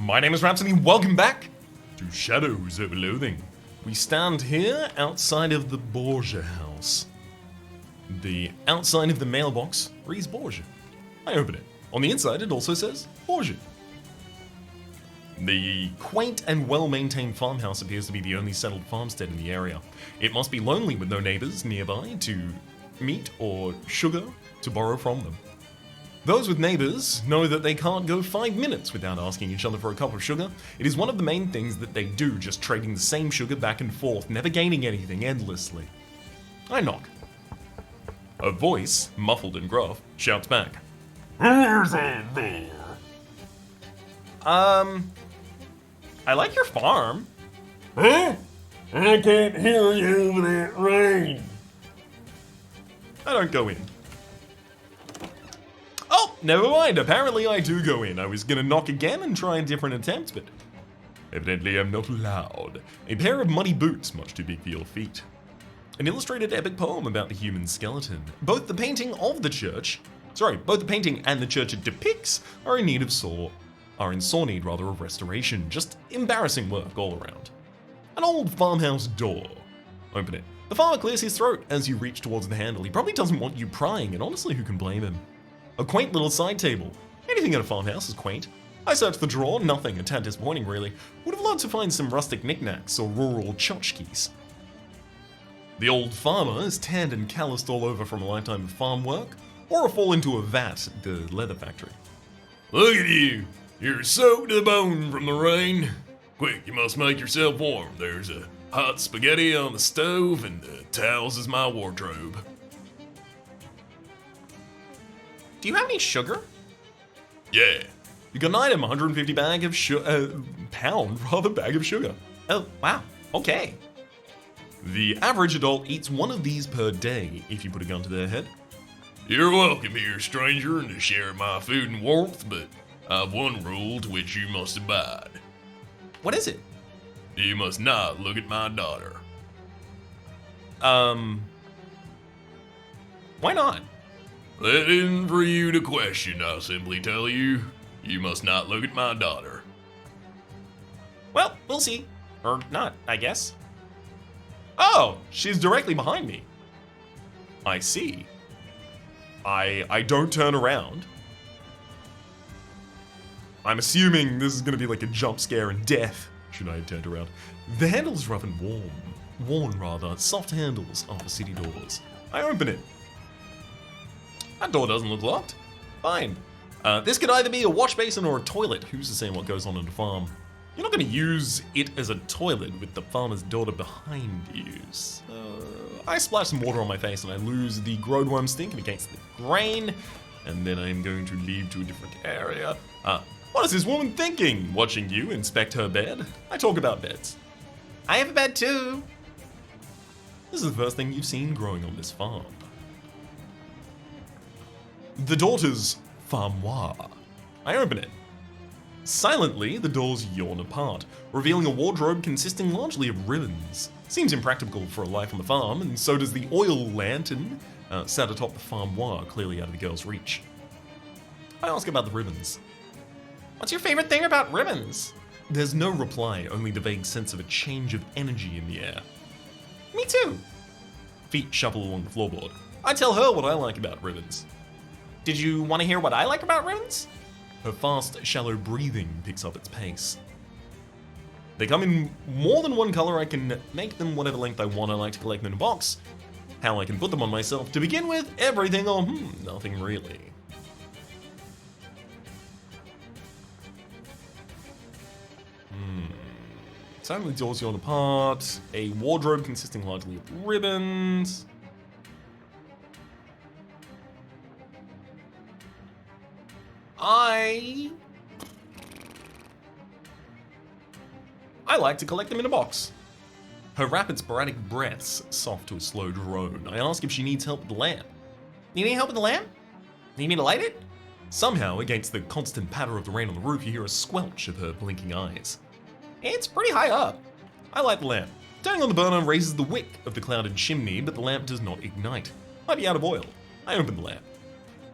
My name is Rhapsody, welcome back to Shadows of Loathing. We stand here outside of the Borgia house. The outside of the mailbox reads Borgia. I open it. On the inside it also says Borgia. The quaint and well-maintained farmhouse appears to be the only settled farmstead in the area. It must be lonely with no neighbors nearby to meet or sugar to borrow from them. Those with neighbors know that they can't go 5 minutes without asking each other for a cup of sugar. It is one of the main things that they do, just trading the same sugar back and forth, never gaining anything endlessly. I knock. A voice, muffled and gruff, shouts back. Who's in there? I like your farm. Huh? I can't hear you over that rain. I don't go in. Oh, never mind. Apparently I do go in. I was gonna knock again and try a different attempt, but evidently I'm not allowed. A pair of muddy boots, much too big for your feet. An illustrated epic poem about the human skeleton. Both the painting and the church it depicts are in sore need of restoration. Just embarrassing work all around. An old farmhouse door. Open it. The farmer clears his throat as you reach towards the handle. He probably doesn't want you prying, and honestly, who can blame him? A quaint little side table. Anything at a farmhouse is quaint. I searched the drawer, nothing, a tad disappointing really. Would have loved to find some rustic knickknacks or rural tchotchkes. The old farmer is tanned and calloused all over from a lifetime of farm work, or a fall into a vat at the leather factory. Look at you! You're soaked to the bone from the rain. Quick, you must make yourself warm. There's a hot spaghetti on the stove, and the towels is my wardrobe. Do you have any sugar? Yeah. You got an item, 150 bag of bag of sugar. Oh, wow, okay. The average adult eats one of these per day if you put a gun to their head. You're welcome here, stranger, and to share my food and warmth, but I've one rule to which you must abide. What is it? You must not look at my daughter. Why not? That isn't for you to question, I'll simply tell you. You must not look at my daughter. Well, we'll see. Or not, I guess. Oh, she's directly behind me. I see. I don't turn around. I'm assuming this is gonna be like a jump scare and death, should I have turned around. The handle's rough and worn rather, soft handles are for city doors. I open it. That door doesn't look locked. Fine. This could either be a wash basin or a toilet. Who's to say what goes on in a farm? You're not going to use it as a toilet with the farmer's daughter behind you. So I splash some water on my face and I lose the growworm stink against the grain. And then I'm going to leave to a different area. What is this woman thinking? Watching you inspect her bed? I talk about beds. I have a bed too. This is the first thing you've seen growing on this farm. The daughter's farmoir. I open it. Silently, the doors yawn apart, revealing a wardrobe consisting largely of ribbons. Seems impractical for a life on the farm, and so does the oil lantern sat atop the farmoir, clearly out of the girl's reach. I ask about the ribbons. What's your favorite thing about ribbons? There's no reply, only the vague sense of a change of energy in the air. Me too. Feet shuffle along the floorboard. I tell her what I like about ribbons. Did you want to hear what I like about ribbons? Her fast, shallow breathing picks up its pace. They come in more than one color. I can make them whatever length I want. I like to collect them in a box. How I can put them on myself. To begin with, everything or nothing really. Silently doors yawn apart. A wardrobe consisting largely of ribbons. I like to collect them in a box. Her rapid sporadic breaths soft to a slow drone. I ask if she needs help with the lamp. You need help with the lamp? Need me to light it? Somehow, against the constant patter of the rain on the roof, you hear a squelch of her blinking eyes. It's pretty high up. I light the lamp. Turning on the burner raises the wick of the clouded chimney, but the lamp does not ignite. Might be out of oil. I open the lamp.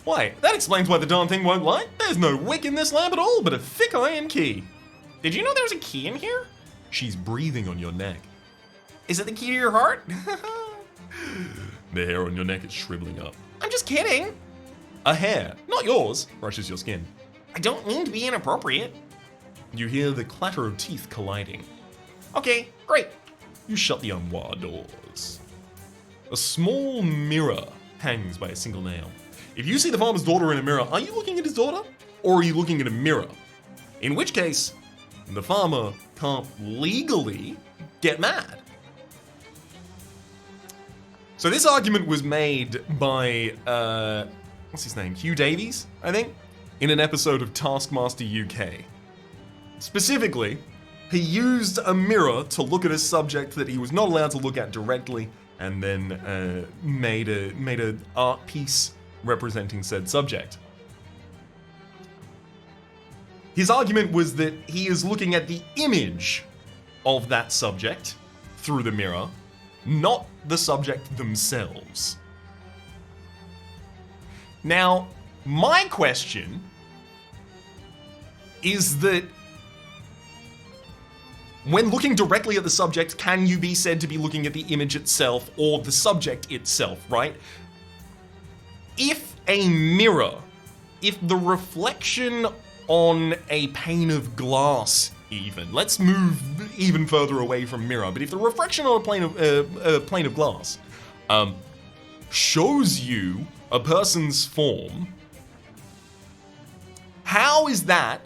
Why, that explains why the darn thing won't light. There's no wick in this lamp at all, but a thick iron key. Did you know there was a key in here? She's breathing on your neck. Is it the key to your heart? The hair on your neck is shriveling up. I'm just kidding. A hair, not yours, brushes your skin. I don't mean to be inappropriate. You hear the clatter of teeth colliding. Okay, great. You shut the armoire doors. A small mirror hangs by a single nail. If you see the farmer's daughter in a mirror, are you looking at his daughter? Or are you looking at a mirror? In which case, the farmer can't legally get mad. So this argument was made by, what's his name? Hugh Davies, I think, in an episode of Taskmaster UK. Specifically, he used a mirror to look at a subject that he was not allowed to look at directly, and then made a art piece representing said subject. His argument was that he is looking at the image of that subject through the mirror, not the subject themselves. Now, my question is that when looking directly at the subject, can you be said to be looking at the image itself or the subject itself, right? If a mirror, if the reflection on a pane of glass even, let's move even further away from mirror, but if the reflection on a plane of glass shows you a person's form, how is that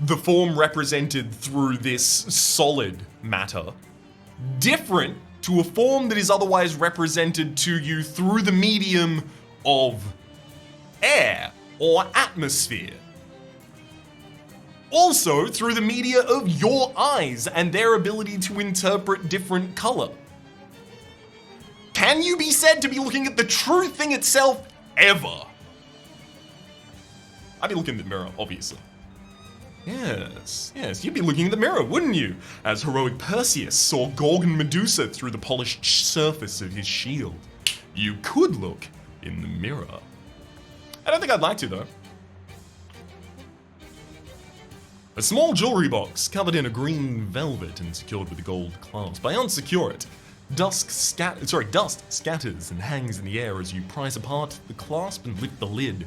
the form represented through this solid matter different to a form that is otherwise represented to you through the medium of air or atmosphere? Also through the media of your eyes and their ability to interpret different color. Can you be said to be looking at the true thing itself ever? I'd be looking at the mirror, obviously. Yes, you'd be looking at the mirror, wouldn't you? As heroic Perseus saw Gorgon Medusa through the polished surface of his shield. You could look in the mirror. I don't think I'd like to, though. A small jewelry box covered in a green velvet and secured with a gold clasp. I unsecure it. Dust scatters and hangs in the air as you prise apart the clasp and lift the lid.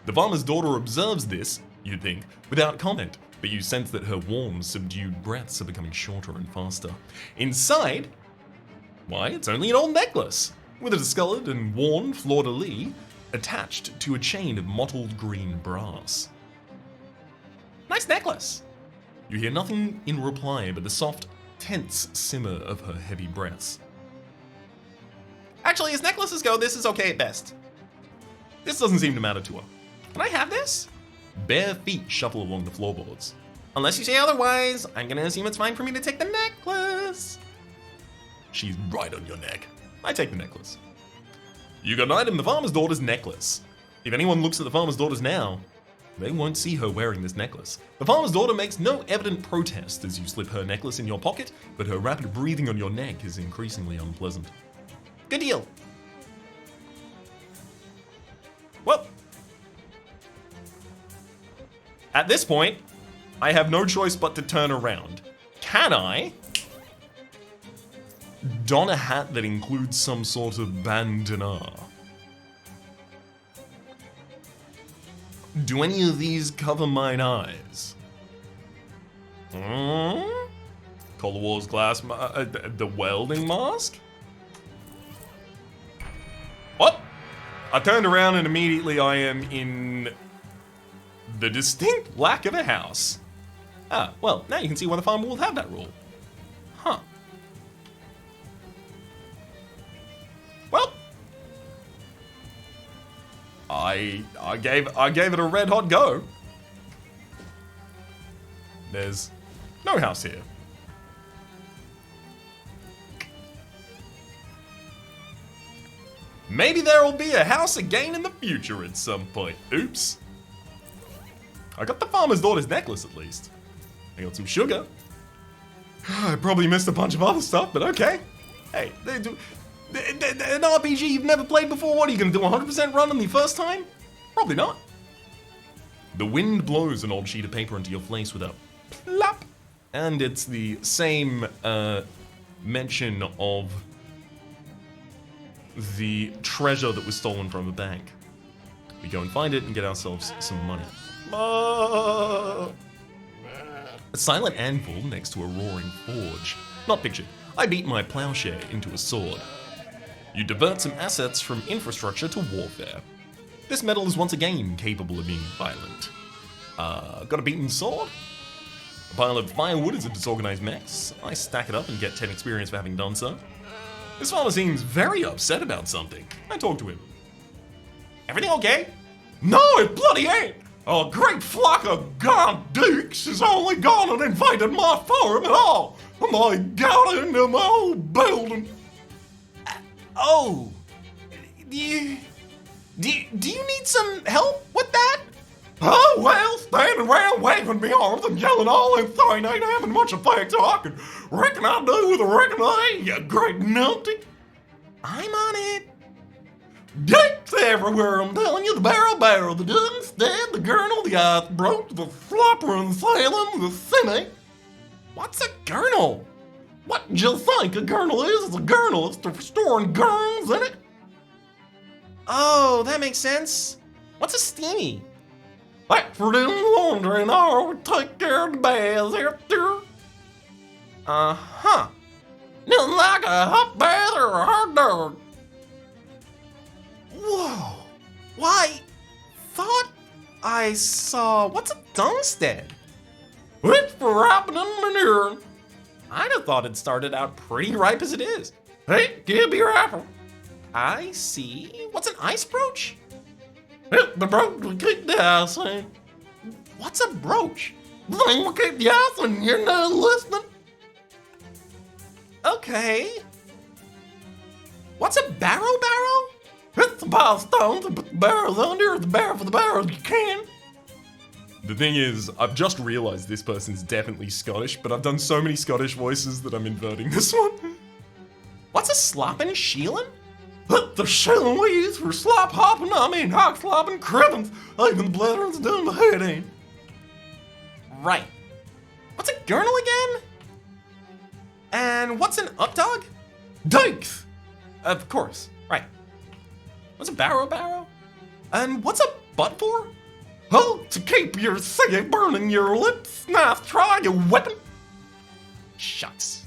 The farmer's daughter observes this, you'd think, without comment, but you sense that her warm, subdued breaths are becoming shorter and faster. Inside, why, it's only an old necklace, with a discolored and worn fleur-de-lis attached to a chain of mottled green brass. Nice necklace. You hear nothing in reply but the soft, tense simmer of her heavy breaths. Actually, as necklaces go, this is okay at best. This doesn't seem to matter to her. Can I have this? Bare feet shuffle along the floorboards. Unless you say otherwise, I'm gonna assume it's fine for me to take the necklace. She's right on your neck. I take the necklace. You got an item, the farmer's daughter's necklace. If anyone looks at the farmer's daughters now, they won't see her wearing this necklace. The farmer's daughter makes no evident protest as you slip her necklace in your pocket, but her rapid breathing on your neck is increasingly unpleasant. Good deal. Well, at this point, I have no choice but to turn around. Can I don a hat that includes some sort of bandana? Do any of these cover mine eyes? Cold War's glass, the welding mask? What? I turned around and immediately I am in the distinct lack of a house. Ah, well, now you can see why the farmer will have that rule. Huh. Well, I gave it a red hot go. There's no house here. Maybe there will be a house again in the future at some point. Oops. I got the farmer's daughter's necklace at least. I got some sugar. I probably missed a bunch of other stuff, but okay. Hey, an RPG you've never played before, what are you gonna do, 100% run on the first time? Probably not. The wind blows an old sheet of paper into your face with a plop And it's the same mention of the treasure that was stolen from a bank. We go and find it and get ourselves some money. A silent anvil next to a roaring forge. Not pictured. I beat my plowshare into a sword. You divert some assets from infrastructure to warfare. This metal is once again capable of being violent. Got a beaten sword? A pile of firewood is a disorganized mess. I stack it up and get 10 experience for having done so. This farmer seems very upset about something. I talk to him. Everything okay? No, it bloody ain't! A great flock of god dukes has only gone and invaded my farm at all! I got into my old building. Oh. Do you need some help with that? Oh, well, standing around waving me arms and yelling all in thing ain't having much effect, so I reckon I do with a reckon I, you great numpty. I'm on it. Dicks everywhere, I'm telling you, the barrel, the Dunstead, the gurnal, the ice broke, the flopper and Salem, the semi. What's a gurnal? What do you think a gurnal is? It's a gurnal, it's for storing gurns in it. Oh, that makes sense. What's a steamy? That's for doing laundry and all, we take care of the baths after. Uh-huh. Nothing like a hot bath or a hard dog. Whoa. Why? Thought I saw... What's a Dunstead? It's for ripening manure. I'd have thought it started out pretty ripe as it is. Hey, give me your apple. I see. What's an ice brooch? The brooch will keep the ice in. What's a brooch? The thing will keep the ice in. You're not listening. Okay. What's a barrow? It's a pile of stones and put the barrels under, the barrel for the barrels you can. The thing is, I've just realized this person's definitely Scottish, but I've done so many Scottish voices that I'm inverting this one. What's a sloppin' sheelin'? The shilling we use for slop hopping, I mean hog slopping cribbins, even the bladder's doing the head ain't. Right. What's a gurnal again? And what's an updog? Dykes! Of course, right. What's a barrow? And what's a butt for? Oh, to keep your ciggy burning your lips. Nice try, you weapon. Shucks.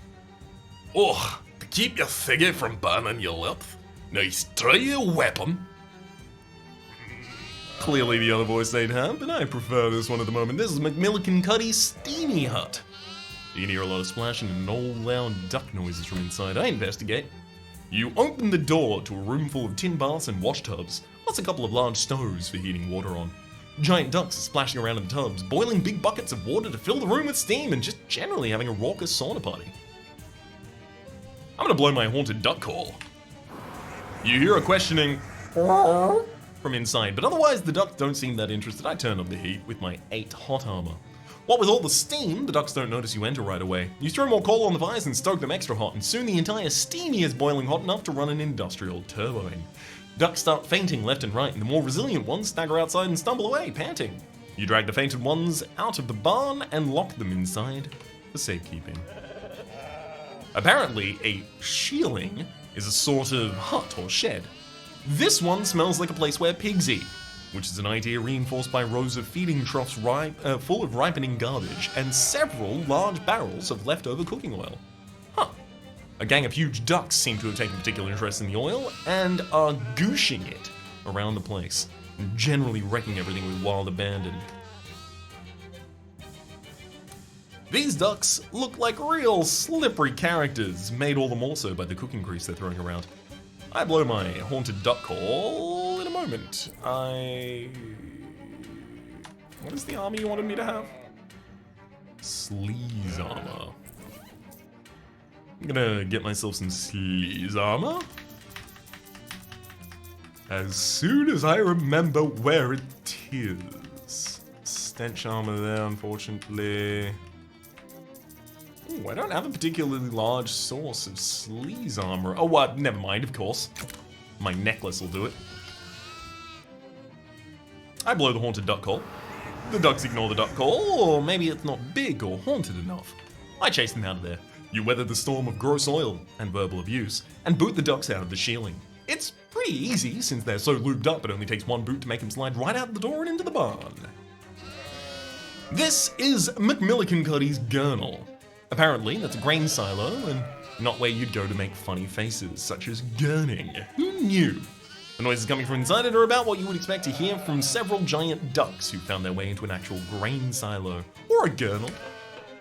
Oh, to keep your ciggy from burning your lips. Nice try, you weapon. Clearly the other voice ain't have, but I prefer this one at the moment. This is McMillican Cuddy's Steamy Hut. You can hear a lot of splashing and all loud duck noises from inside. I investigate. You open the door to a room full of tin baths and wash tubs, plus a couple of large stoves for heating water on. Giant ducks are splashing around in the tubs, boiling big buckets of water to fill the room with steam and just generally having a raucous sauna party. I'm gonna blow my haunted duck call. You hear a questioning from inside, but otherwise the ducks don't seem that interested. I turn up the heat with my 8 hot armor. What with all the steam, the ducks don't notice you enter right away. You throw more coal on the fires and stoke them extra hot, and soon the entire steamy is boiling hot enough to run an industrial turbine. Ducks start fainting left and right, and the more resilient ones stagger outside and stumble away, panting. You drag the fainted ones out of the barn and lock them inside for safekeeping. Apparently, a shieling is a sort of hut or shed. This one smells like a place where pigs eat, which is an idea reinforced by rows of feeding troughs full of ripening garbage and several large barrels of leftover cooking oil. Huh. A gang of huge ducks seem to have taken particular interest in the oil and are gooshing it around the place, and generally wrecking everything with wild abandon. These ducks look like real slippery characters, made all the more so by the cooking grease they're throwing around. I blow my haunted duck call in a moment. What is the armor you wanted me to have? Sleaze armor. I'm gonna get myself some sleaze armor as soon as I remember where it is. Stench armor there, unfortunately. Ooh, I don't have a particularly large source of sleaze armor. Oh, what? Never mind, of course. My necklace will do it. I blow the haunted duck call. The ducks ignore the duck call, or maybe it's not big or haunted enough. I chase them out of there. You weather the storm of gross oil and verbal abuse, and boot the ducks out of the shieling. It's pretty easy, since they're so lubed up it only takes one boot to make them slide right out the door and into the barn. This is McMillicuddy's Gurnal. Apparently, that's a grain silo, and not where you'd go to make funny faces, such as gurning. Who knew? The noises coming from inside it are about what you would expect to hear from several giant ducks who found their way into an actual grain silo, or a gurnal.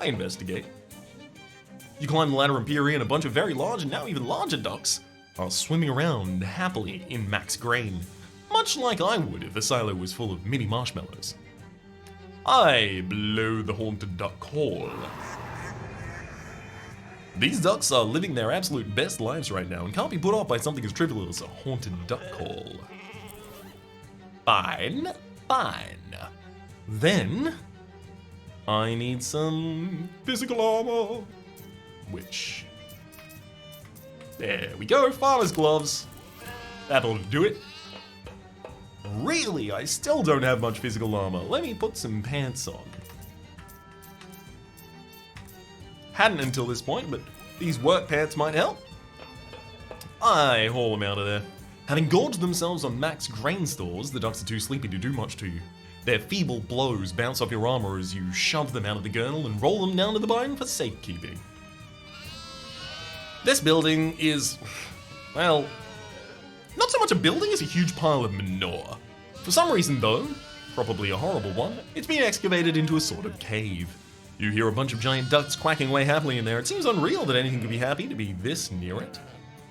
I investigate. You climb the ladder and peer in, a bunch of very large and now even larger ducks are swimming around happily in max grain, much like I would if the silo was full of mini marshmallows. I blow the haunted duck call. These ducks are living their absolute best lives right now and can't be put off by something as trivial as a haunted duck call. Fine, fine. Then, I need some physical armor. Which, there we go, farmer's gloves. That'll do it. Really, I still don't have much physical armor. Let me put some pants on. Hadn't until this point, but these work pants might help. I haul them out of there. Having gorged themselves on max grain stores, the ducks are too sleepy to do much to you. Their feeble blows bounce off your armor as you shove them out of the gurnal and roll them down to the barn for safekeeping. This building is, well, not so much a building as a huge pile of manure. For some reason though, probably a horrible one, it's been excavated into a sort of cave. You hear a bunch of giant ducks quacking away happily in there. It seems unreal that anything could be happy to be this near it.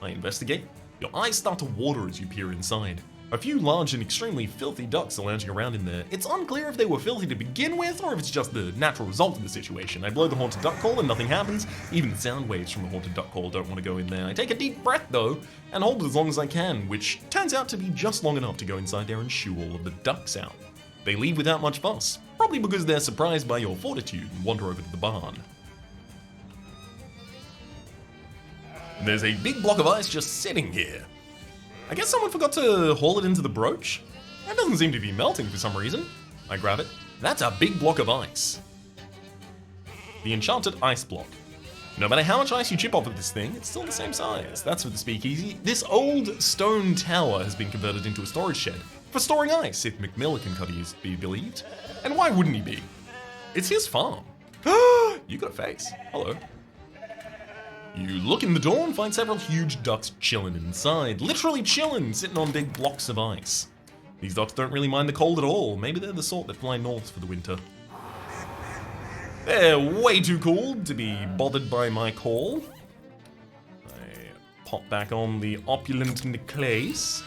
I investigate. Your eyes start to water as you peer inside. A few large and extremely filthy ducks are lounging around in there. It's unclear if they were filthy to begin with, or if it's just the natural result of the situation. I blow the haunted duck call and nothing happens. Even the sound waves from the haunted duck call don't want to go in there. I take a deep breath though, and hold it as long as I can, which turns out to be just long enough to go inside there and shoo all of the ducks out. They leave without much fuss, probably because they're surprised by your fortitude and wander over to the barn. And there's a big block of ice just sitting here. I guess someone forgot to haul it into the brooch? That doesn't seem to be melting for some reason. I grab it. That's a big block of ice. The enchanted ice block. No matter how much ice you chip off of this thing, it's still the same size. That's for the speakeasy. This old stone tower has been converted into a storage shed for storing ice, if McMillicuddy is to be believed. And why wouldn't he be? It's his farm. You got a face. Hello. You look in the door and find several huge ducks chilling inside. Literally chilling, sitting on big blocks of ice. These ducks don't really mind the cold at all. Maybe they're the sort that fly north for the winter. They're way too cool to be bothered by my call. I pop back on the opulent necklace.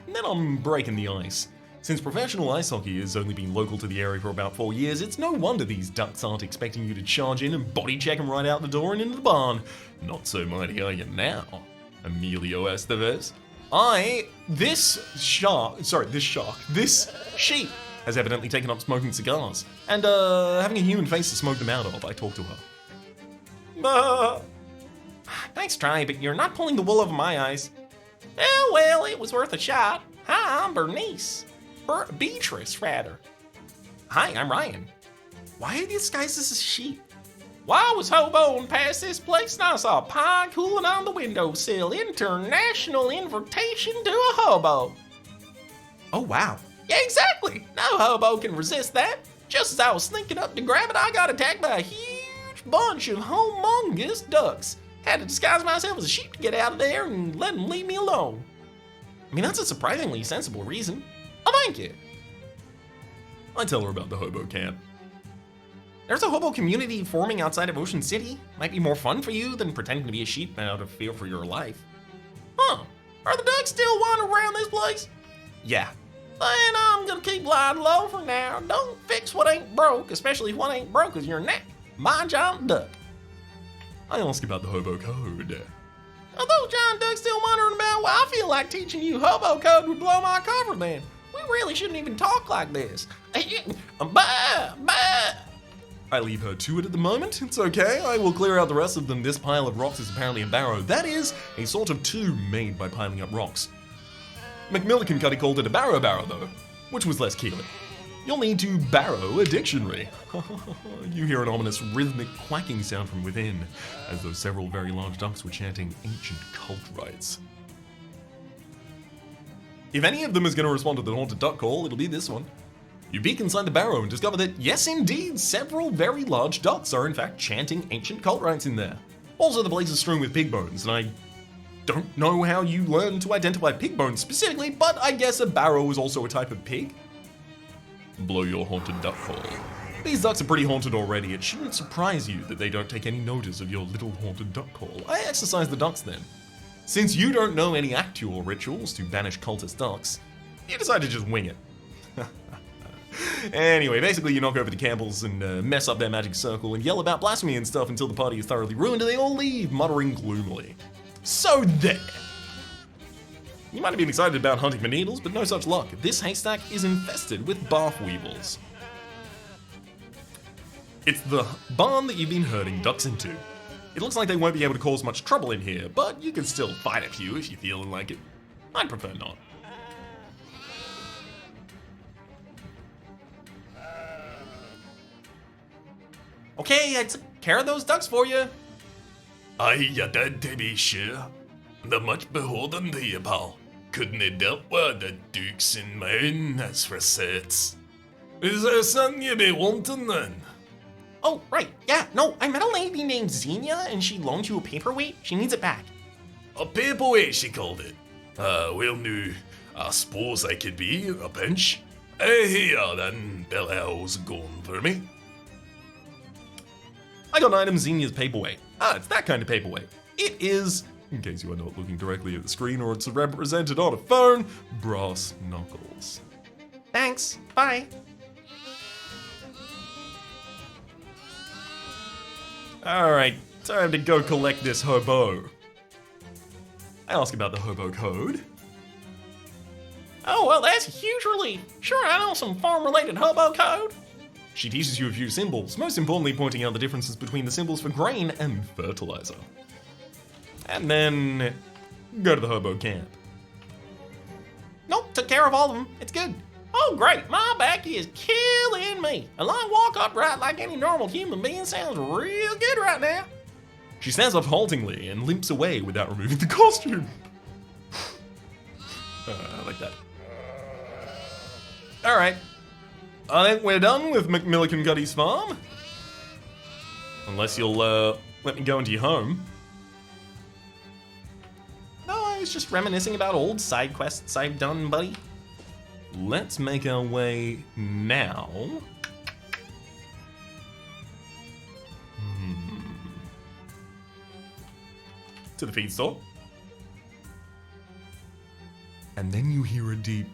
And then I'm breaking the ice. Since professional ice hockey has only been local to the area for about 4 years, it's no wonder these ducks aren't expecting you to charge in and body check them right out the door and into the barn. Not so mighty are you now, Emilio Estevez. This sheep has evidently taken up smoking cigars, and having a human face to smoke them out of. I talk to her. Nice try, but you're not pulling the wool over my eyes. Oh, well, it was worth a shot. Hi, I'm Bernice. Beatrice, rather. Hi, I'm Ryan. Why are you disguised as a sheep? Well, I was hoboing past this place and I saw a pie cooling on the windowsill. International invitation to a hobo. Oh, wow. Yeah, exactly. No hobo can resist that. Just as I was sneaking up to grab it, I got attacked by a huge bunch of humongous ducks. Had to disguise myself as a sheep to get out of there and let them leave me alone. I mean, that's a surprisingly sensible reason. Oh, thank you. I tell her about the hobo camp. There's a hobo community forming outside of Ocean City. Might be more fun for you than pretending to be a sheep out of fear for your life. Huh. Are the ducks still wandering around this place? Yeah. Then I'm gonna keep lying low for now. Don't fix what ain't broke, especially if what ain't broke is your neck. My giant duck. I ask about the hobo code. Are those giant ducks still wandering about? Well, I feel like teaching you hobo code would blow my cover, man. We really shouldn't even talk like this. Bah, bah. I leave her to it at the moment. It's okay. I will clear out the rest of them. This pile of rocks is apparently a barrow. That is a sort of tomb made by piling up rocks. McMillicuddy called it a barrow though, which was less Keelan. you'll need to borrow a dictionary. You hear an ominous rhythmic quacking sound from within, as though several very large ducks were chanting ancient cult rites. If any of them is going to respond to the haunted duck call, it'll be this one. You peek inside the barrow and discover that, yes indeed, several very large ducks are in fact chanting ancient cult rites in there. Also, the place is strewn with pig bones, and I don't know how you learn to identify pig bones specifically, but I guess a barrow is also a type of pig. Blow your haunted duck call. These ducks are pretty haunted already. It shouldn't surprise you that they don't take any notice of your little haunted duck call. I exercise the ducks then. Since you don't know any actual rituals to banish cultist ducks, you decide to just wing it. Anyway, basically you knock over the Campbells and mess up their magic circle and yell about blasphemy and stuff until the party is thoroughly ruined and they all leave, muttering gloomily. So there! You might have been excited about hunting for needles, but no such luck. This haystack is infested with barf weevils. It's the barn that you've been herding ducks into. It looks like they won't be able to cause much trouble in here, but you can still fight a few if you're feeling like it. I'd prefer not. Okay, I took care of those ducks for you. Aye, you did, to be sure. They're much beholden to you, pal. Couldn't have dealt with the dukes in mine, that's for certs. Is there something you be wanting then? Oh, right, yeah, no, I met a lady named Xenia and she loaned you a paperweight. She needs it back. A paperweight, she called it. Well, no, I suppose I could be in a pinch. Here then, Bill, how's it going for me? I got an item Xenia's paperweight. It's that kind of paperweight. It is, in case you are not looking directly at the screen or it's represented on a phone, brass knuckles. Thanks, bye. Alright, time to go collect this hobo. I ask about the hobo code. Oh, well, that's a huge relief. Sure, I know some farm-related hobo code. She teaches you a few symbols, most importantly pointing out the differences between the symbols for grain and fertilizer. And then go to the hobo camp. Nope, took care of all of them. It's good. Oh, great, my back is killing me. A long walk upright like any normal human being sounds real good right now. She stands up haltingly and limps away without removing the costume. I like that. Alright. I think we're done with McMillicuddy's farm. Unless you'll let me go into your home. No, I was just reminiscing about old side quests I've done, buddy. Let's make our way now. To the feed store. And then you hear a deep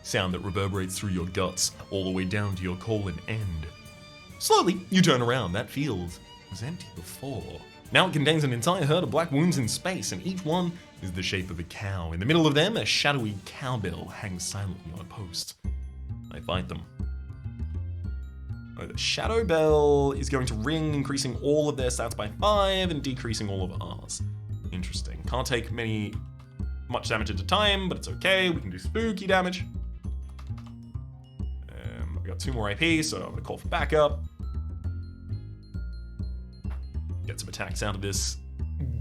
sound that reverberates through your guts all the way down to your colon end. Slowly, you turn around. That field was empty before. Now it contains an entire herd of black wounds in space, and each one is the shape of a cow. In the middle of them, a shadowy cowbell hangs silently on a post. I fight them. The shadow bell is going to ring, increasing all of their stats by 5 and decreasing all of ours. Interesting. Can't take much damage at a time, but it's okay. We can do spooky damage. I got 2 more AP, so I'm gonna call for backup. Get some attacks out of this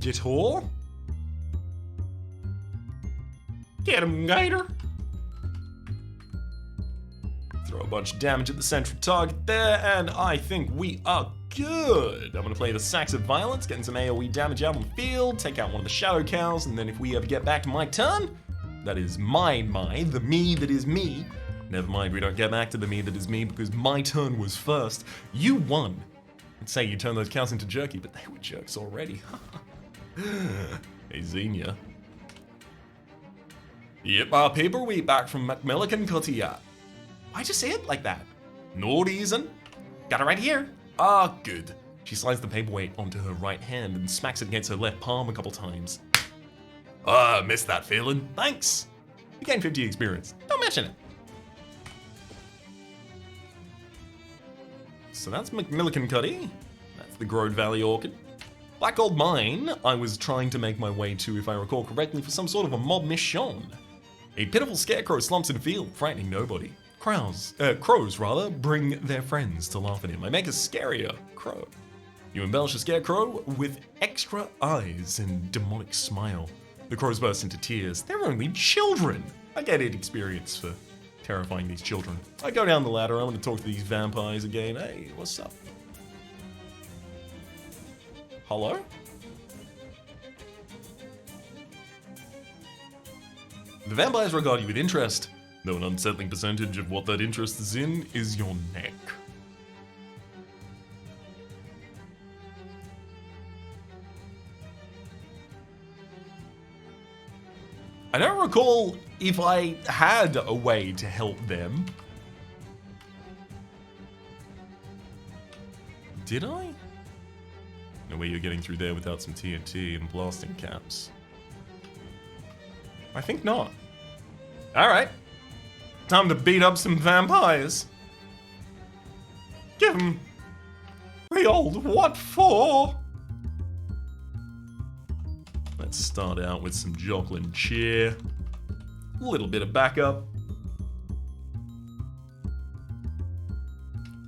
guitar. Get him, Gator. Throw a bunch of damage at the central target there, and I think we are good. I'm gonna play the Sax of Violence, getting some AoE damage out on the field, take out one of the shadow cows, and then if we ever get back to my turn, that is the me that is me. Never mind, we don't get back to the me that is me because my turn was first. You won. I'd say you turned those cows into jerky, but they were jerks already. Hey, Xenia. Yep, our paperweight back from McMillicuddy. Why'd you say it like that? No reason. Got it right here. Ah, good. She slides the paperweight onto her right hand and smacks it against her left palm a couple times. Ah, missed that feeling. Thanks. You gain 50 experience. Don't mention it. So that's McMillicuddy. That's the Grode Valley Orchid. Black Gold Mine, I was trying to make my way to, if I recall correctly, for some sort of a mob mission. A pitiful scarecrow slumps in a field, frightening nobody. Crows bring their friends to laugh at him. I make a scarier crow. You embellish a scarecrow with extra eyes and demonic smile. The crows burst into tears. They're only children. I get it experience for terrifying these children. I go down the ladder. I want to talk to these vampires again. Hey, what's up? Hello? The vampires regard you with interest, though an unsettling percentage of what that interest is in is your neck. I don't recall if I had a way to help them. Did I? No way you're getting through there without some TNT and blasting caps. I think not. Alright. Time to beat up some vampires. Give them the old what for? Let's start out with some Jocelyn cheer. A little bit of backup.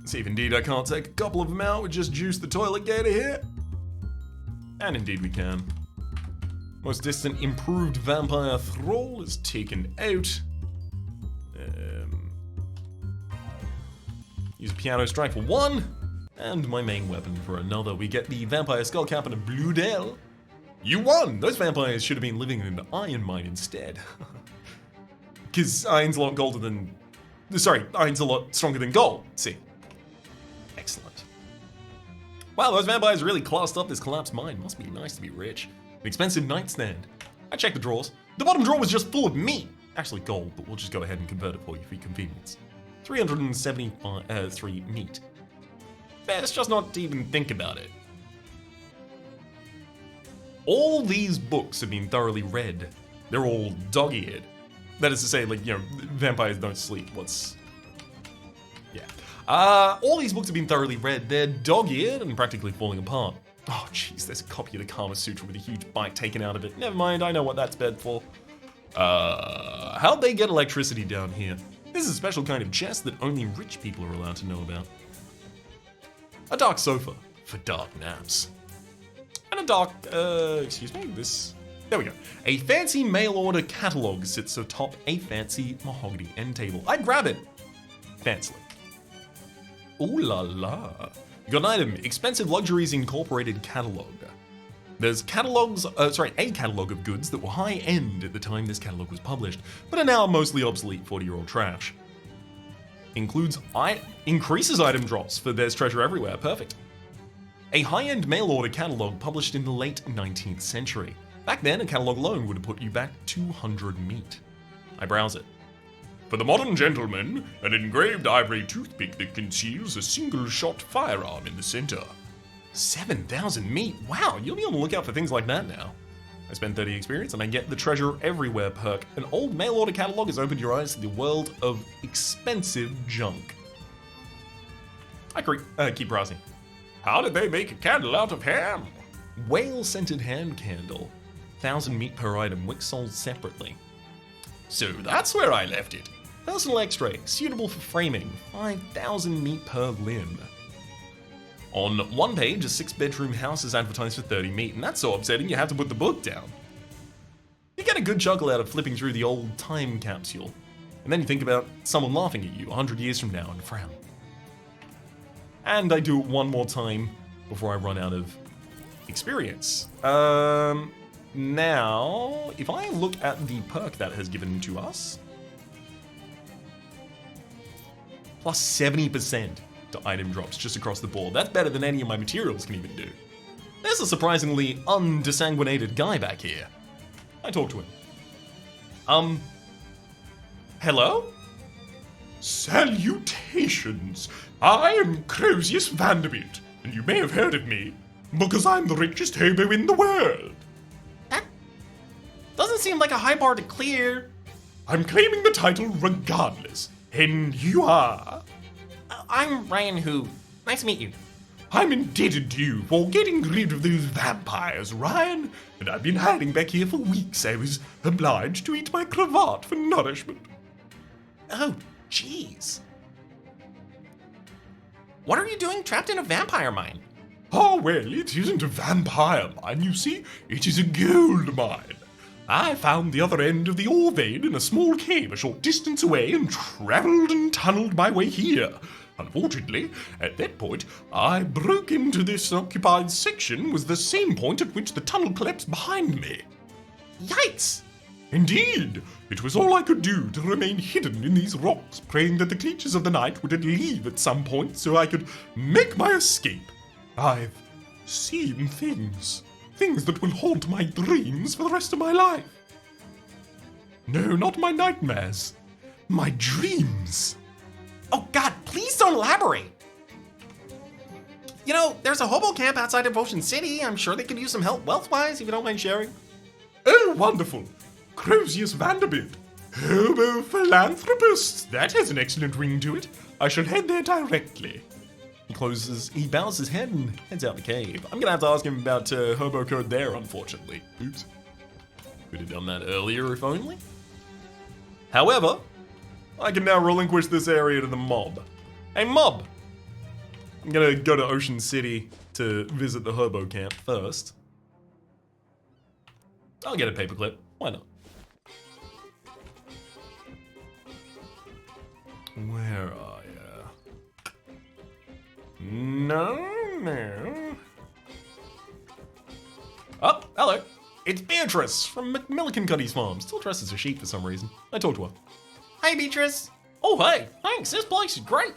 See if indeed I can't take a couple of them out with just juice the toilet gator here. And indeed we can. Most distant improved vampire thrall is taken out. Use a piano strike for one, and my main weapon for another. We get the vampire skull cap and a blue Dell. You won! Those vampires should have been living in an iron mine instead. Because iron's a lot golder than... Sorry, iron's a lot stronger than gold. See. Excellent. Wow, those vampires really classed up this collapsed mine. Must be nice to be rich. An expensive nightstand. I checked the drawers. The bottom drawer was just full of meat. Actually gold, but we'll just go ahead and convert it for you for your convenience. 373 meat. Let's just not even think about it. All these books have been thoroughly read. They're all dog-eared. That is to say, like, you know, vampires don't sleep. Yeah. All these books have been thoroughly read. They're dog-eared and practically falling apart. Oh, jeez, there's a copy of the Kama Sutra with a huge bite taken out of it. Never mind, I know what that's bad for. How'd they get electricity down here? This is a special kind of chest that only rich people are allowed to know about. A dark sofa for dark naps. And a dark, excuse me, there we go. A fancy mail-order catalog sits atop a fancy mahogany end table. I grab it. Fancily. Ooh la la. You got an item, Expensive Luxuries Incorporated catalog. There's a catalog of goods that were high-end at the time this catalog was published, but are now mostly obsolete 40-year-old trash. Increases item drops for There's Treasure Everywhere, perfect. A high-end mail-order catalog published in the late 19th century. Back then, a catalog alone would have put you back 200 meat. I browse it. For the modern gentleman, an engraved ivory toothpick that conceals a single-shot firearm in the center. 7,000 meat. Wow, you'll be on the lookout for things like that now. I spend 30 experience and I get the Treasure Everywhere perk. An old mail-order catalog has opened your eyes to the world of expensive junk. I keep browsing. How did they make a candle out of ham? Whale-scented hand candle. 1,000 meat per item, wick sold separately. So that's where I left it. Personal X-ray, suitable for framing. 5,000 meat per limb. On one page, a 6-bedroom house is advertised for 30 meat, and that's so upsetting you have to put the book down. You get a good chuckle out of flipping through the old time capsule, and then you think about someone laughing at you 100 years from now and frown. And I do it one more time before I run out of experience. Now, if I look at the perk that has given to us, plus 70% to item drops just across the board. That's better than any of my materials can even do. There's a surprisingly undesanguinated guy back here. I talk to him. Hello? Salutations! I am Crozius Vanderbilt, and you may have heard of me, because I'm the richest hobo in the world. That doesn't seem like a high bar to clear. I'm claiming the title regardless, and you are? I'm Ryan Hu. Nice to meet you. I'm indebted to you for getting rid of those vampires, Ryan. And I've been hiding back here for weeks. I was obliged to eat my cravat for nourishment. Oh, jeez. What are you doing trapped in a vampire mine? Oh, well, it isn't a vampire mine, you see. It is a gold mine. I found the other end of the ore vein in a small cave a short distance away and travelled and tunnelled my way here. Unfortunately, at that point, I broke into this occupied section was the same point at which the tunnel collapsed behind me. Yikes! Indeed, it was all I could do to remain hidden in these rocks, praying that the creatures of the night would leave at some point so I could make my escape. I've seen things that will haunt my dreams for the rest of my life. No, not my nightmares, my dreams. Oh God, please don't elaborate. You know, there's a hobo camp outside of Ocean City. I'm sure they could use some help wealth-wise, if you don't mind sharing. Oh, wonderful. Crozius Vanderbilt. Hobo philanthropist. That has an excellent ring to it. I shall head there directly. He bows his head and heads out the cave. I'm gonna have to ask him about hobo code there, unfortunately. Oops. Could have done that earlier if only. However, I can now relinquish this area to the mob. Hey mob! I'm gonna go to Ocean City to visit the hobo camp first. I'll get a paperclip. Why not? Where are ya? No. Oh, hello. It's Beatrice from McMillicuddy's farm. Still dressed as a sheep for some reason. I talked to her. Hey, Beatrice. Oh, hey, thanks. This place is great.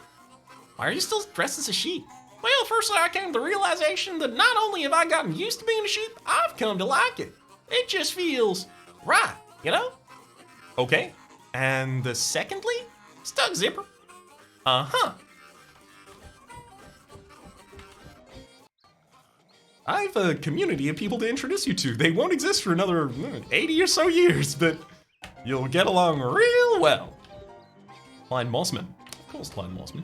Why are you still dressed as a sheep? Well, firstly, I came to the realization that not only have I gotten used to being a sheep, I've come to like it. It just feels right, you know? Okay. And the secondly? Stuck zipper. Uh-huh. I have a community of people to introduce you to. They won't exist for another 80 or so years, but you'll get along real well. Klein Mossman. Of course, Klein Mossman.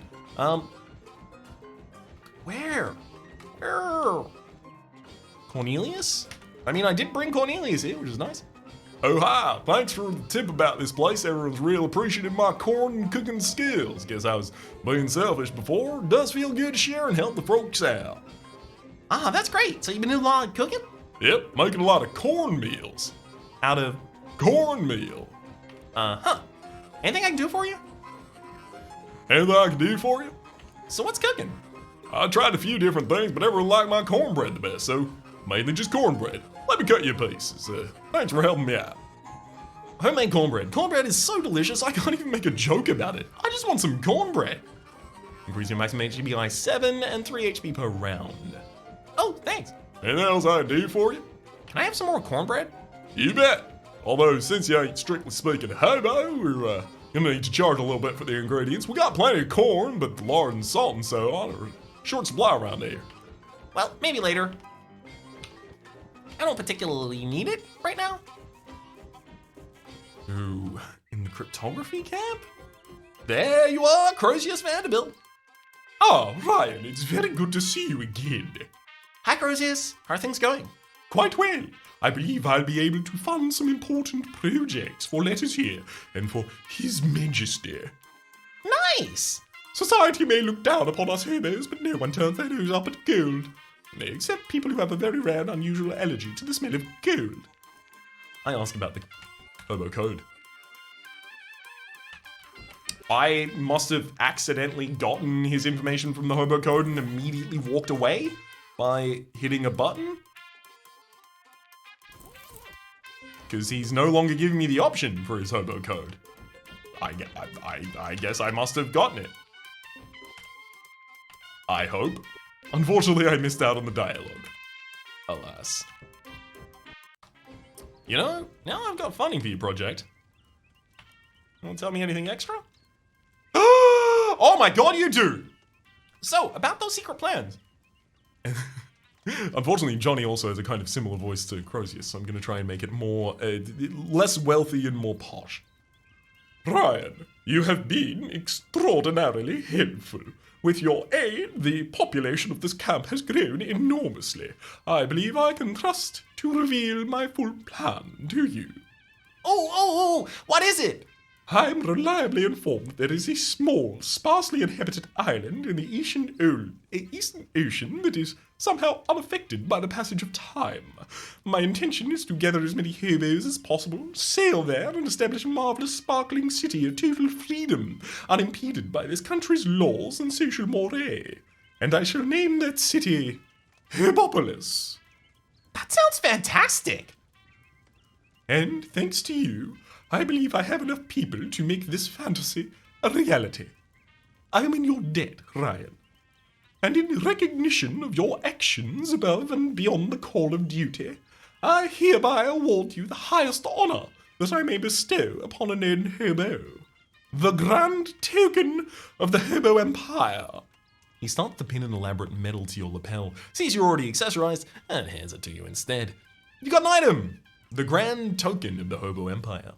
Where? Cornelius? I mean, I did bring Cornelius here, which is nice. Oh, hi. Thanks for the tip about this place. Everyone's real appreciative of my corn and cooking skills. Guess I was being selfish before. It does feel good to share and help the folks out. Ah, that's great. So you've been doing a lot of cooking? Yep, making a lot of cornmeals. Out of... Cornmeal. Uh-huh. Anything I can do for you? Anything I can do for you? So what's cooking? I tried a few different things, but everyone liked my cornbread the best, so mainly just cornbread. Let me cut you pieces. Thanks for helping me out. Homemade cornbread. Cornbread is so delicious, I can't even make a joke about it. I just want some cornbread. Increase your maximum HP by 7 and 3 HP per round. Oh, thanks. Anything else I can do for you? Can I have some more cornbread? You bet. Although, since you ain't strictly speaking hobo, we're gonna need to charge a little bit for the ingredients. We got plenty of corn, but the lard and salt and so on are short supply around here. Well, maybe later. I don't particularly need it right now. Ooh, in the cryptography camp? There you are, Crozius Vanderbilt. Oh, Ryan, it's very good to see you again. Hi, Crozius. How are things going? Quite well. I believe I'll be able to fund some important projects for letters here and for His Majesty. Nice! Society may look down upon us hobos, but no one turns their nose up at gold. Except people who have a very rare and unusual allergy to the smell of gold. I ask about the hobo code. I must have accidentally gotten his information from the hobo code and immediately walked away by hitting a button. Because he's no longer giving me the option for his hobo code. I guess I must have gotten it. I hope. Unfortunately, I missed out on the dialogue. Alas. You know, now I've got funding for your project. You want to tell me anything extra? Oh my god, you do! So, about those secret plans. Unfortunately, Johnny also has a kind of similar voice to Crozius, so I'm going to try and make it more, less wealthy and more posh. Ryan, you have been extraordinarily helpful. With your aid, the population of this camp has grown enormously. I believe I can trust to reveal my full plan to you. Oh, what is it? I'm reliably informed there is a small, sparsely inhabited island in the Eastern Ocean that is somehow unaffected by the passage of time. My intention is to gather as many hobos as possible, sail there, and establish a marvelous sparkling city of total freedom, unimpeded by this country's laws and social mores. And I shall name that city Herbopolis. That sounds fantastic. And thanks to you, I believe I have enough people to make this fantasy a reality. I am in your debt, Ryan. And in recognition of your actions above and beyond the call of duty, I hereby award you the highest honor that I may bestow upon a known hobo. The grand token of the Hobo Empire. He starts to pin an elaborate medal to your lapel, sees you're already accessorized, and hands it to you instead. You got an item! The grand token of the Hobo Empire.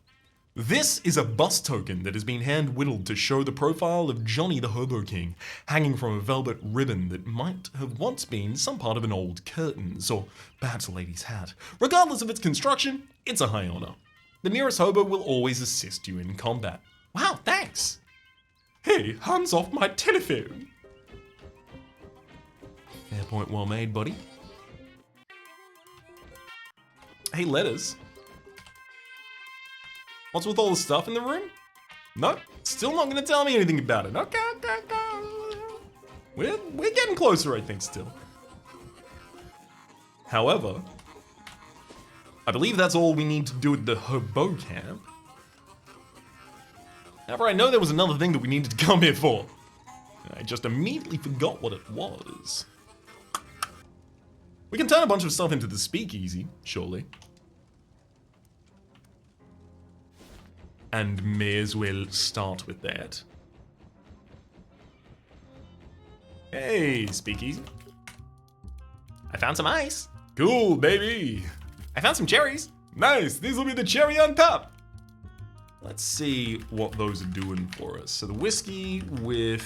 This is a bust token that has been hand-whittled to show the profile of Johnny the Hobo King, hanging from a velvet ribbon that might have once been some part of an old curtains, or perhaps a lady's hat. Regardless of its construction, it's a high honor. The nearest hobo will always assist you in combat. Wow, thanks. Hey, hands off my telephone! Fair point well made, buddy. Hey, letters. What's with all the stuff in the room? No, still not gonna tell me anything about it. Okay. We're getting closer, I think, still. However, I believe that's all we need to do at the hobo camp. However, I know there was another thing that we needed to come here for. I just immediately forgot what it was. We can turn a bunch of stuff into the speakeasy, surely. And may as well start with that. Hey, speakeasy. I found some ice. Cool, baby! I found some cherries. Nice, these will be the cherry on top! Let's see what those are doing for us. So the whiskey with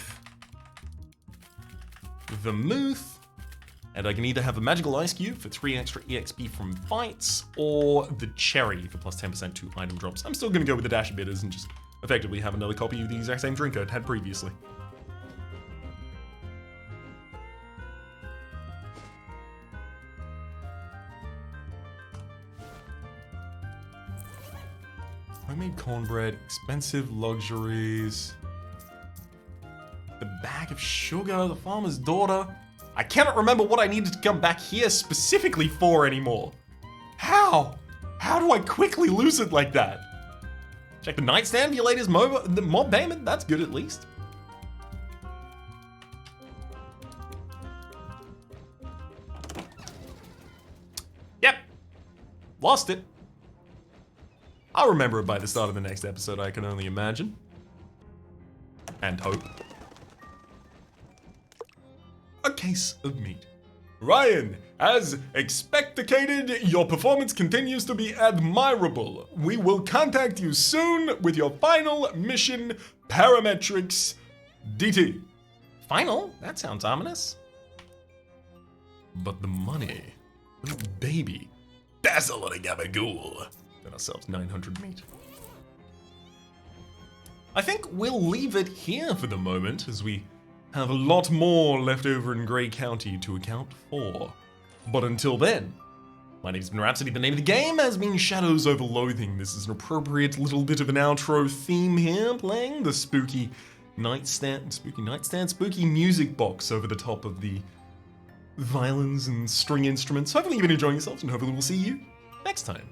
vermouth. And I can either have a magical ice cube for 3 extra EXP from fights, or the cherry for plus 10% to item drops. I'm still gonna go with the dash of bitters and just effectively have another copy of the exact same drink I'd had previously. Homemade cornbread, expensive luxuries. The bag of sugar, the farmer's daughter. I cannot remember what I needed to come back here specifically for anymore. How? How do I quickly lose it like that? Check the nightstand for your latest mob payment. That's good at least. Yep. Lost it. I'll remember it by the start of the next episode, I can only imagine. And hope. A case of meat. Ryan, as expected, your performance continues to be admirable. We will contact you soon with your final mission, Parametrics DT. Final? That sounds ominous. But the money, oh, baby, That's a lot of gabagool. got ourselves 900 meat. I think we'll leave it here for the moment, as we have a lot more left over in Grey County to account for. But until then, my name's been Rhapsody. The name of the game has been Shadows over Loathing. This is an appropriate little bit of an outro theme here, playing the spooky spooky music box over the top of the violins and string instruments. Hopefully you've been enjoying yourselves, and hopefully we'll see you next time.